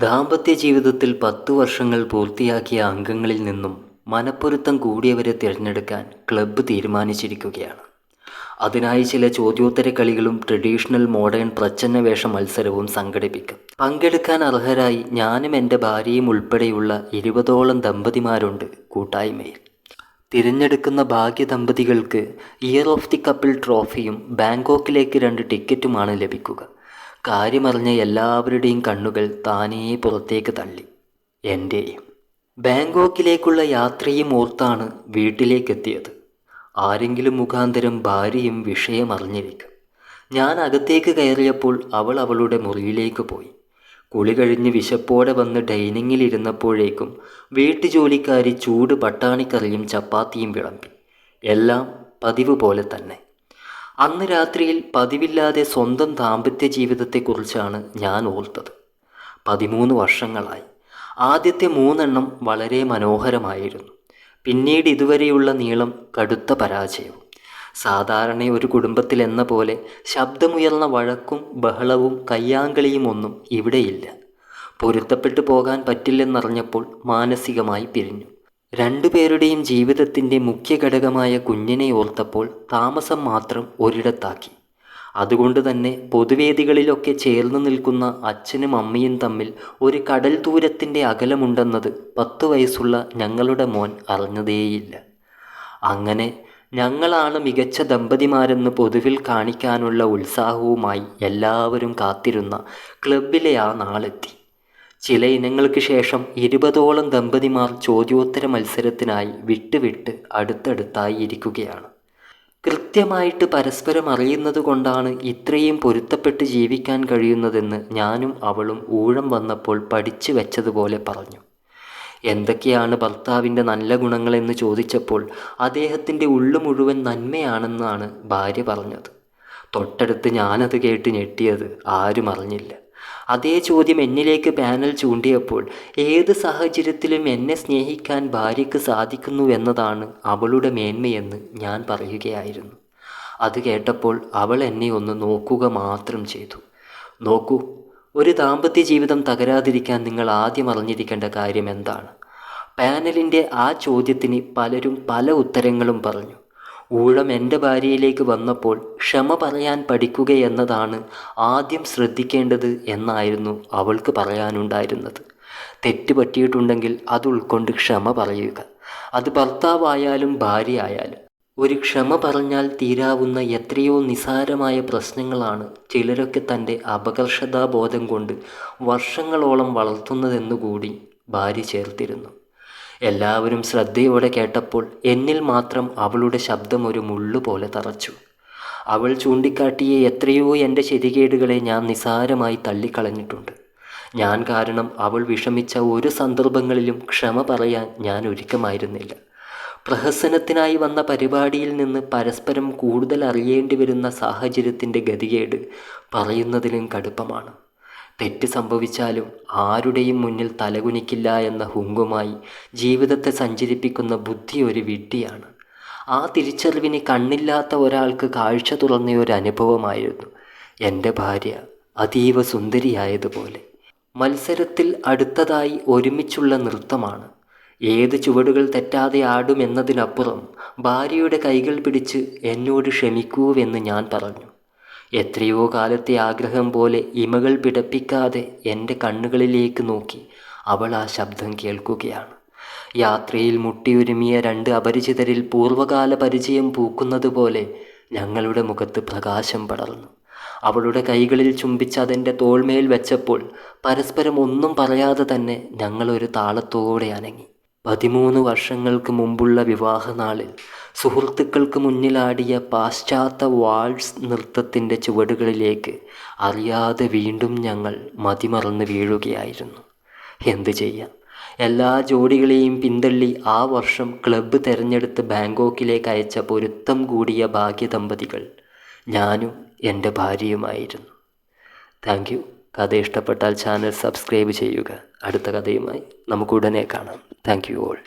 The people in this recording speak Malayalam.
ദാമ്പത്യ ജീവിതത്തിൽ 10 വർഷങ്ങൾ പൂർത്തിയാക്കിയ അംഗങ്ങളിൽ നിന്നും മനപ്പൊരുത്തം കൂടിയവരെ തിരഞ്ഞെടുക്കാൻ ക്ലബ്ബ് തീരുമാനിച്ചിരിക്കുകയാണ്. അതിനായി ചില ചോദ്യോത്തര കളികളും ട്രഡീഷണൽ മോഡേൺ പ്രച്ഛന്നവേഷ മത്സരവും സംഘടിപ്പിക്കും. പങ്കെടുക്കാൻ അർഹരായി ഞാനും എൻ്റെ ഭാര്യയും ഉൾപ്പെടെയുള്ള 20ഓളം ദമ്പതിമാരുണ്ട് കൂട്ടായ്മയിൽ. തിരഞ്ഞെടുക്കുന്ന ഭാഗ്യ ദമ്പതികൾക്ക് ഇയർ ഓഫ് ദി കപ്പിൾ ട്രോഫിയും ബാങ്കോക്കിലേക്ക് 2 ടിക്കറ്റുമാണ് ലഭിക്കുക. കാര്യമറിഞ്ഞ എല്ലാവരുടെയും കണ്ണുകൾ താനേ പുറത്തേക്ക് തള്ളി, എൻ്റെയും. ബാങ്കോക്കിലേക്കുള്ള യാത്രയും ഓർത്താണ് വീട്ടിലേക്കെത്തിയത്. ആരെങ്കിലും മുഖാന്തരം ഭാര്യയും വിഷയം അറിഞ്ഞിരിക്കും. ഞാൻ അകത്തേക്ക് കയറിയപ്പോൾ അവൾ അവളുടെ മുറിയിലേക്ക് പോയി. കുളി കഴിഞ്ഞ് വിശപ്പോടെ വന്ന് ഡൈനിങ്ങിലിരുന്നപ്പോഴേക്കും വീട്ടുജോലിക്കാരി ചൂട് പട്ടാണിക്കറിയും ചപ്പാത്തിയും വിളമ്പി. എല്ലാം പതിവ് പോലെ തന്നെ. അന്ന് രാത്രിയിൽ പതിവില്ലാതെ സ്വന്തം ദാമ്പത്യ ജീവിതത്തെക്കുറിച്ചാണ് ഞാൻ ഓർത്തത്. 13 വർഷങ്ങളായി. ആദ്യത്തെ 3 എണ്ണം വളരെ മനോഹരമായിരുന്നു. പിന്നീട് ഇതുവരെയുള്ള നീളം കടുത്ത പരാജയവും. സാധാരണ ഒരു കുടുംബത്തിലെന്ന പോലെ ശബ്ദമുയർന്ന വഴക്കും ബഹളവും കയ്യാങ്കളിയും ഒന്നും ഇവിടെയില്ല. പൊരുത്തപ്പെട്ടു പോകാൻ പറ്റില്ലെന്നറിഞ്ഞപ്പോൾ മാനസികമായി പിരിഞ്ഞു. 2 പേരുടെയും ജീവിതത്തിൻ്റെ മുഖ്യ ഘടകമായ കുഞ്ഞിനെ ഓർത്തപ്പോൾ താമസം മാത്രം ഒരിടത്താക്കി. അതുകൊണ്ട് തന്നെ പൊതുവേദികളിലൊക്കെ ചേർന്ന് നിൽക്കുന്ന അച്ഛനും അമ്മയും തമ്മിൽ ഒരു കടൽ ദൂരത്തിൻ്റെ അകലമുണ്ടെന്നത് 10 വയസ്സുള്ള ഞങ്ങളുടെ മോൻ അറിഞ്ഞതേയില്ല. അങ്ങനെ ഞങ്ങളാണ് മികച്ച ദമ്പതിമാരെന്ന് പൊതുവിൽ കാണിക്കാനുള്ള ഉത്സാഹവുമായി എല്ലാവരും കാത്തിരുന്ന ക്ലബ്ബിലെ ആ നാളെത്തി. ചില ഇനങ്ങൾക്ക് ശേഷം 20ഓളം ദമ്പതിമാർ ചോദ്യോത്തര മത്സരത്തിനായി വിട്ട് അടുത്തടുത്തായി ഇരിക്കുകയാണ്. കൃത്യമായിട്ട് പരസ്പരം അറിയുന്നത് കൊണ്ടാണ് ഇത്രയും പൊരുത്തപ്പെട്ട് ജീവിക്കാൻ കഴിയുന്നതെന്ന് ഞാനും അവളും ഊഴം വന്നപ്പോൾ പഠിച്ചു വെച്ചതുപോലെ പറഞ്ഞു. എന്തൊക്കെയാണ് ഭർത്താവിൻ്റെ നല്ല ഗുണങ്ങളെന്ന് ചോദിച്ചപ്പോൾ അദ്ദേഹത്തിൻ്റെ ഉള്ളു മുഴുവൻ നന്മയാണെന്നാണ് ഭാര്യ പറഞ്ഞത്. തൊട്ടടുത്ത് ഞാനത് കേട്ട് ഞെട്ടിയത് ആരും അറിഞ്ഞില്ല. അതേ ചോദ്യം എന്നിലേക്ക് പാനൽ ചൂണ്ടിയപ്പോൾ ഏത് സാഹചര്യത്തിലും എന്നെ സ്നേഹിക്കാൻ ഭാര്യയ്ക്ക് സാധിക്കുന്നുവെന്നതാണ് അവളുടെ മേന്മയെന്ന് ഞാൻ പറയുകയായിരുന്നു. അത് കേട്ടപ്പോൾ അവൾ എന്നെ ഒന്ന് നോക്കുക മാത്രം ചെയ്തു. നോക്കൂ, ഒരു ദാമ്പത്യ ജീവിതം തകരാതിരിക്കാൻ നിങ്ങൾ ആദ്യം അറിഞ്ഞിരിക്കേണ്ട കാര്യം എന്താണ്? പാനലിൻ്റെ ആ ചോദ്യത്തിന് പലരും പല ഉത്തരങ്ങളും പറഞ്ഞു. ഊഴം എൻ്റെ ഭാര്യയിലേക്ക് വന്നപ്പോൾ ക്ഷമ പറയാൻ പഠിക്കുകയെന്നതാണ് ആദ്യം ശ്രദ്ധിക്കേണ്ടത് എന്നായിരുന്നു അവൾക്ക് പറയാനുണ്ടായിരുന്നത്. തെറ്റ് പറ്റിയിട്ടുണ്ടെങ്കിൽ അത് ഉൾക്കൊണ്ട് ക്ഷമ പറയുക. അത് ഭർത്താവായാലും ഭാര്യ ആയാലും. ഒരു ക്ഷമ പറഞ്ഞാൽ തീരാവുന്ന എത്രയോ നിസാരമായ പ്രശ്നങ്ങളാണ് ചിലരൊക്കെ തൻ്റെ അപകർഷതാബോധം കൊണ്ട് വർഷങ്ങളോളം വളർത്തുന്നതെന്നുകൂടി ഭാര്യ ചേർത്തിരുന്നു. എല്ലാവരും ശ്രദ്ധയോടെ കേട്ടപ്പോൾ എന്നിൽ മാത്രം അവളുടെ ശബ്ദം ഒരു മുള്ളുപോലെ തറച്ചു. അവൾ ചൂണ്ടിക്കാട്ടിയ എത്രയോ എൻ്റെ ശരികേടുകളെ ഞാൻ നിസാരമായി തള്ളിക്കളഞ്ഞിട്ടുണ്ട്. ഞാൻ കാരണം അവൾ വിഷമിച്ച ഒരു സന്ദർഭങ്ങളിലും ക്ഷമ പറയാൻ ഞാൻ ഒരുക്കമായിരുന്നില്ല. പ്രഹസനത്തിനായി വന്ന പരിപാടിയിൽ നിന്ന് പരസ്പരം കൂടുതൽ അറിയേണ്ടി വരുന്ന സാഹചര്യത്തിൻ്റെ ഗതികേട് പറയുന്നതിലും കടുപ്പമാണ്. തെറ്റ് സംഭവിച്ചാലും ആരുടെയും മുന്നിൽ തലകുനിക്കില്ല എന്ന ഹുങ്കുമായി ജീവിതത്തെ സഞ്ചരിപ്പിക്കുന്ന ബുദ്ധി ഒരു വിഡ്ഢിയാണ്. ആ തിരിച്ചറിവിന് കണ്ണില്ലാത്ത ഒരാൾക്ക് കാഴ്ച തുറന്ന ഒരു അനുഭവമായിരുന്നു എൻ്റെ ഭാര്യ അതീവ സുന്ദരിയായതുപോലെ. മത്സരത്തിൽ അടുത്തതായി ഒരുമിച്ചുള്ള നൃത്തമാണ്. ഏത് ചുവടുകൾ തെറ്റാതെ ആടുമെന്നതിനപ്പുറം ഭാര്യയുടെ കൈകൾ പിടിച്ച് എന്നോട് ക്ഷമിക്കൂവെന്ന് ഞാൻ പറഞ്ഞു. എത്രയോ കാലത്തെ ആഗ്രഹം പോലെ ഇമകൾ പിടപ്പിക്കാതെ എൻ്റെ കണ്ണുകളിലേക്ക് നോക്കി അവൾ ആ ശബ്ദം കേൾക്കുകയാണ്. യാത്രയിൽ മുട്ടിയൊരുമിയ 2 അപരിചിതരിൽ പൂർവ്വകാല പരിചയം പൂക്കുന്നത് പോലെ ഞങ്ങളുടെ മുഖത്ത് പ്രകാശം പടർന്നു. അവളുടെ കൈകളിൽ ചുംബിച്ച് അതെൻ്റെ തോൾമേൽ വെച്ചപ്പോൾ പരസ്പരം ഒന്നും പറയാതെ തന്നെ ഞങ്ങളൊരു താളത്തോടെ അനങ്ങി. 13 വർഷങ്ങൾക്ക് മുമ്പുള്ള വിവാഹനാളിൽ സുഹൃത്തുക്കൾക്ക് മുന്നിലാടിയ പാശ്ചാത്യ വാൾസ് നൃത്തത്തിൻ്റെ ചുവടുകളിലേക്ക് അറിയാതെ വീണ്ടും ഞങ്ങൾ മതിമറന്ന് വീഴുകയായിരുന്നു. എന്തു ചെയ്യാം, എല്ലാ ജോഡികളെയും പിന്തള്ളി ആ വർഷം ക്ലബ്ബ് തിരഞ്ഞെടുത്ത് ബാങ്കോക്കിലേക്ക് അയച്ച പൊരുത്തം കൂടിയ ഭാഗ്യദമ്പതികൾ ഞാനും എൻ്റെ ഭാര്യയുമായിരുന്നു. Thank you. കഥ ഇഷ്ടപ്പെട്ടാൽ ചാനൽ സബ്സ്ക്രൈബ് ചെയ്യുക. അടുത്ത കഥയുമായി നമുക്ക് ഉടനെ കാണാം. Thank you all.